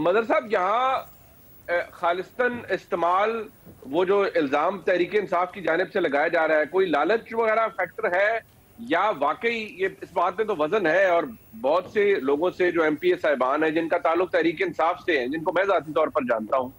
Mother साहब, यहाँ खालिस्तन इस्तेमाल, वो जो इल्जाम तहरीक इंसाफ की जानिब से लगाया जा रहा है, कोई लालच वगैरह फैक्टर है या वाकई ये इस बात में तो वजन है? और बहुत से लोगों से जो एमपीए साहिबान है जिनका ताल्लुक तहरीक इंसाफ से है, जिनको मैं जाती तौर पर जानता हूँ,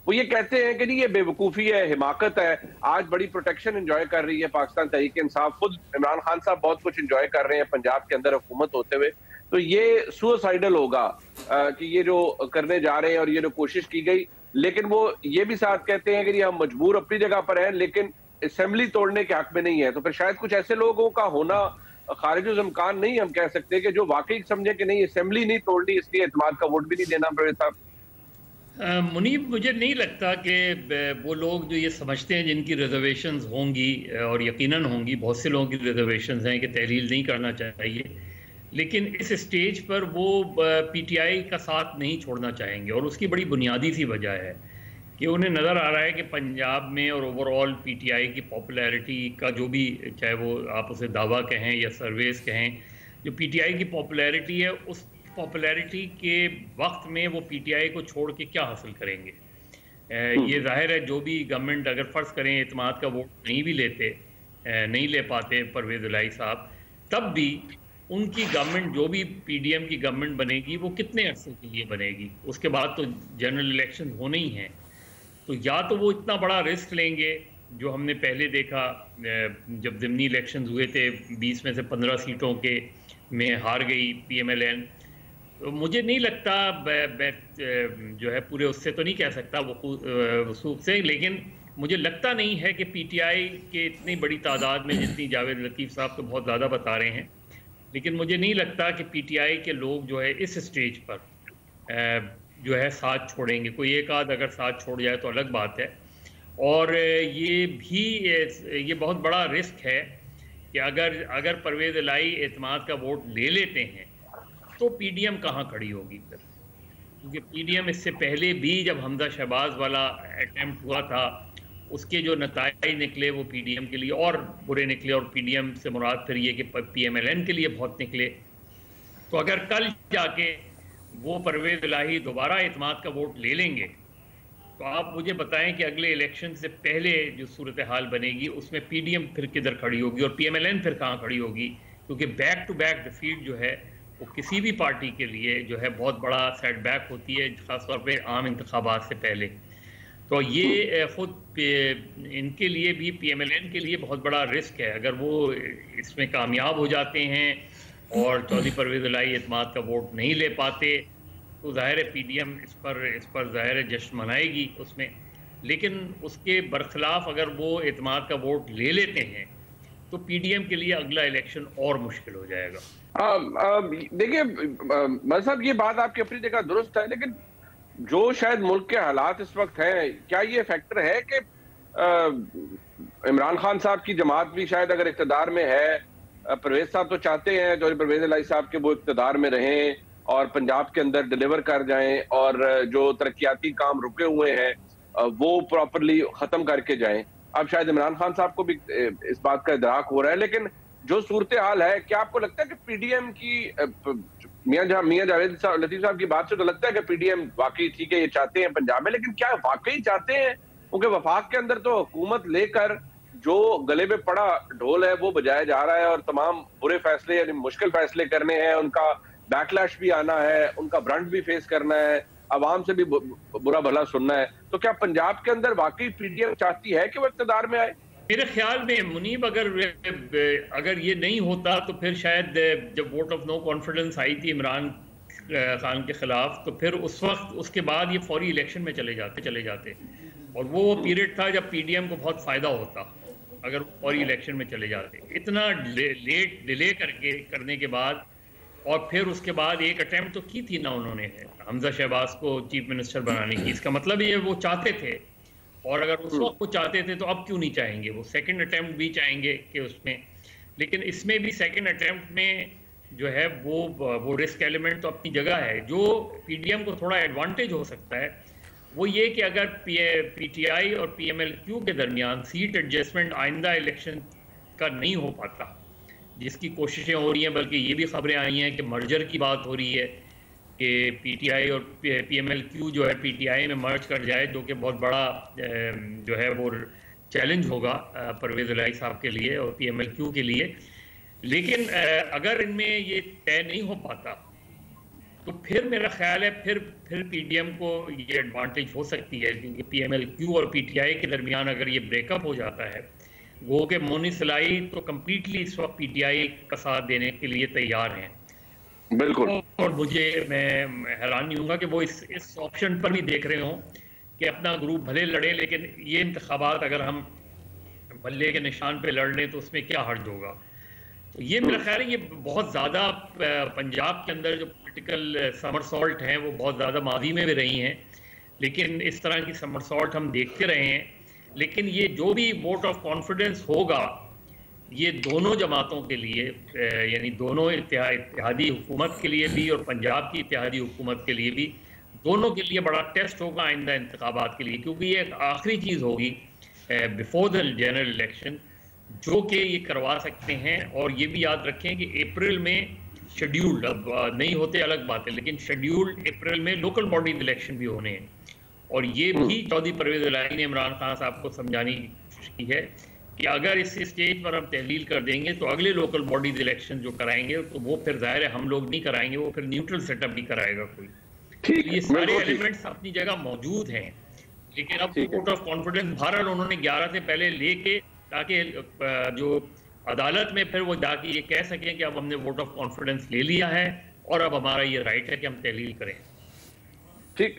वो ये कहते हैं कि जी ये बेवकूफ़ी है, हिमाकत है। आज बड़ी प्रोटेक्शन एंजॉय कर रही है पाकिस्तान तहरीक इंसाफ, खुद इमरान खान साहब बहुत कुछ एंजॉय कर रहे हैं पंजाब के अंदर हुकूमत होते हुए। तो ये सुसाइडल होगा कि ये जो करने जा रहे हैं और ये जो कोशिश की गई। लेकिन वो ये भी साथ कहते हैं कि जी हम मजबूर अपनी जगह पर हैं, लेकिन असेंबली तोड़ने के हक में नहीं है। तो फिर शायद कुछ ऐसे लोगों का होना खारिज इम्कान नहीं, हम कह सकते कि जो वाकई समझे कि नहीं असेंबली नहीं तोड़नी, इसलिए एतमाद का वोट भी नहीं देना। परवेज साहब, मुनीब, मुझे नहीं लगता कि वो लोग जो ये समझते हैं जिनकी रिजर्वेशंस होंगी, और यकीनन होंगी, बहुत से लोगों की रिजर्वेशंस हैं कि तहलील नहीं करना चाहिए, लेकिन इस स्टेज पर वो पीटीआई का साथ नहीं छोड़ना चाहेंगे। और उसकी बड़ी बुनियादी सी वजह है कि उन्हें नज़र आ रहा है कि पंजाब में और ओवरऑल पीटीआई की पॉपुलैरिटी का जो भी, चाहे वो आप उसे दावा कहें या सर्वेस कहें, जो पीटीआई की पॉपुलैरिटी है, उस पॉपुलैरिटी के वक्त में वो पीटीआई को छोड़ के क्या हासिल करेंगे। ये जाहिर है, जो भी गवर्नमेंट, अगर फ़र्ज़ करें एतमाद का वोट नहीं भी लेते, नहीं ले पाते परवेज़ इलाही साहब, तब भी उनकी गवर्नमेंट, जो भी पीडीएम की गवर्नमेंट बनेगी, वो कितने अरसे के लिए बनेगी? उसके बाद तो जनरल इलेक्शन होने ही हैं। तो या तो वो इतना बड़ा रिस्क लेंगे जो हमने पहले देखा जब ज़िमनी इलेक्शन हुए थे, 20 में से 15 सीटों के में हार गई पीएमएलएन। तो मुझे नहीं लगता, जो है पूरे उससे तो नहीं कह सकता वसूख से, लेकिन मुझे लगता नहीं है कि पीटीआई के इतनी बड़ी तादाद में, जितनी जावेद लतीफ़ साहब तो बहुत ज़्यादा बता रहे हैं, लेकिन मुझे नहीं लगता कि पीटीआई के लोग जो है इस स्टेज पर जो है साथ छोड़ेंगे। कोई एक आध अगर साथ छोड़ जाए तो अलग बात है। और ये बहुत बड़ा रिस्क है कि अगर परवेज़ इलाही एतमाद का वोट ले लेते हैं तो पीडीएम कहाँ खड़ी होगी फिर? क्योंकि पीडीएम इससे पहले भी जब हमजा शहबाज वाला अटेम्प्ट हुआ था, उसके जो नताइज निकले वो पीडीएम के लिए और बुरे निकले, और पीडीएम से मुराद फिर ये कि पीएमएलएन के लिए बहुत निकले। तो अगर कल जाके वो परवेज़ इलाही दोबारा एतमाद का वोट ले लेंगे, तो आप मुझे बताएं कि अगले इलेक्शन से पहले जो सूरत हाल बनेगी, उसमें पीडीएम फिर किधर खड़ी होगी और पीएमएलएन फिर कहाँ खड़ी होगी? क्योंकि बैक टू बैक डिफीट जो है वो किसी भी पार्टी के लिए जो है बहुत बड़ा सेटबैक होती है, ख़ासतौर पे आम इंतखाबात से पहले। तो ये खुद इनके लिए भी, पीएमएलएन के लिए बहुत बड़ा रिस्क है। अगर वो इसमें कामयाब हो जाते हैं और चौधरी परवेज़ इलाही एतमाद का वोट नहीं ले पाते, तो ज़ाहिर है पीडीएम इस पर ज़ाहिर है जश्न मनाएगी उसमें। लेकिन उसके बरखिलाफ अगर वो एतमाद का वोट ले लेते हैं तो पीडीएम के लिए अगला इलेक्शन और मुश्किल हो जाएगा। देखिए मदर साहब, ये बात आपकी अपनी जगह दुरुस्त है, लेकिन जो शायद मुल्क के हालात इस वक्त हैं, क्या ये फैक्टर है कि इमरान खान साहब की जमात भी शायद अगर इख्तिदार में है, परवेज साहब तो चाहते हैं जो परवेज इलाही साहब के वो इख्तिदार में रहें और पंजाब के अंदर डिलीवर कर जाएं और जो तरक्याती काम रुके हुए हैं वो प्रॉपरली खत्म करके जाएं। अब शायद इमरान खान साहब को भी इस बात का इदराक हो रहा है, लेकिन जो सूरत हाल है, क्या आपको लगता है कि पीडीएम की मियां जावेद लतीफ साहब की बात से तो लगता है कि पीडीएम वाकई ठीक है, ये चाहते हैं पंजाब में, लेकिन क्या वाकई चाहते हैं? क्योंकि वफाक के अंदर तो हुकूमत लेकर जो गले में पड़ा ढोल है वो बजाया जा रहा है और तमाम बुरे फैसले यानी मुश्किल फैसले करने हैं, उनका बैकलैश भी आना है, उनका ब्रंट भी फेस करना है, आवाम से भी बुरा भला सुनना है। तो क्या पंजाब के अंदर वाकई पीडीएम चाहती है कि वो इक़्तिदार में आए? मेरे ख्याल में मुनीब, अगर ये नहीं होता तो फिर शायद जब वोट ऑफ नो कॉन्फिडेंस आई थी इमरान खान के खिलाफ, तो फिर उस वक्त उसके बाद ये फौरी इलेक्शन में चले जाते और वो पीरियड था जब पीडीएम को बहुत फ़ायदा होता अगर फौरी इलेक्शन में चले जाते। इतना लेट डिले करने के बाद, और फिर उसके बाद एक अटेम्प्ट तो की थी ना उन्होंने हमजा शहबाज को चीफ मिनिस्टर बनाने की। इसका मतलब ये वो चाहते थे, और अगर उस वक्त वो चाहते थे तो अब क्यों नहीं चाहेंगे? वो सेकंड अटेम्प्ट भी चाहेंगे कि उसमें, लेकिन इसमें भी सेकंड अटेम्प्ट में जो है वो रिस्क एलिमेंट तो अपनी जगह है। जो पीडीएम को थोड़ा एडवांटेज हो सकता है वो ये कि अगर पीटीआई और पीएमएलक्यू के दरमियान सीट एडजस्टमेंट आइंदा इलेक्शन का नहीं हो पाता, जिसकी कोशिशें हो रही हैं, बल्कि ये भी खबरें आई हैं कि मर्जर की बात हो रही है, कि पीटीआई और पीएमएलक्यू जो है पीटीआई में मर्ज कर जाए, जो कि बहुत बड़ा जो है वो चैलेंज होगा परवेज़ इलाही साहब के लिए और पीएमएलक्यू के लिए। लेकिन अगर इनमें ये तय नहीं हो पाता तो फिर मेरा ख्याल है फिर पीडीएम को ये एडवांटेज हो सकती है, क्योंकि पीएमएलक्यू और पीटीआई के दरमियान अगर ये ब्रेकअप हो जाता है, वो कि मोनिस इलाही तो कम्प्लीटली इस वक्त पीटीआई का साथ देने के लिए तैयार हैं बिल्कुल। और मैं हैरान नहीं हूँगा कि वो इस ऑप्शन पर भी देख रहे हों कि अपना ग्रुप भले लड़े, लेकिन ये इंतखाबात अगर हम बल्ले के निशान पे लड़ लें तो उसमें क्या हर्ज होगा। तो ये मेरा ख्याल है ये बहुत ज़्यादा पंजाब के अंदर जो पॉलिटिकल समरसॉल्ट हैं वो बहुत ज़्यादा माजी में भी रही हैं, लेकिन इस तरह की समरसॉल्ट हम देखते रहे हैं। लेकिन ये जो भी वोट ऑफ कॉन्फिडेंस होगा ये दोनों जमातों के लिए, यानी दोनों इत्तेहादी हुकूमत के लिए भी और पंजाब की इत्तेहादी हुकूमत के लिए भी, दोनों के लिए बड़ा टेस्ट होगा आइंदा इंतखाबात के लिए, क्योंकि ये एक आखिरी चीज़ होगी बिफोर द जनरल इलेक्शन जो कि ये करवा सकते हैं। और ये भी याद रखें कि अप्रैल में शेड्यूल्ड, अब नहीं होते अलग बात है, लेकिन शेड्यूल्ड अप्रैल में लोकल बॉडी इलेक्शन भी होने हैं और ये भी चौधरी परवेज़ इलाही ने इमरान खान साहब को समझाने की कोशिश की है कि अगर इस स्टेज पर हम तहलील कर देंगे तो अगले लोकल बॉडीज इलेक्शन जो कराएंगे तो वो फिर जाहिर है हम लोग नहीं कराएंगे, वो फिर न्यूट्रल सेटअप भी कराएगा कोई। तो ये सारे एलिमेंट्स अपनी जगह मौजूद हैं, लेकिन अब वोट ऑफ कॉन्फिडेंस बहरहाल उन्होंने 11 से पहले लेके, ताकि जो अदालत में फिर वो जाके ये कह सकें कि अब हमने वोट ऑफ कॉन्फिडेंस ले लिया है और अब हमारा ये राइट है कि हम तहलील करें। ठीक।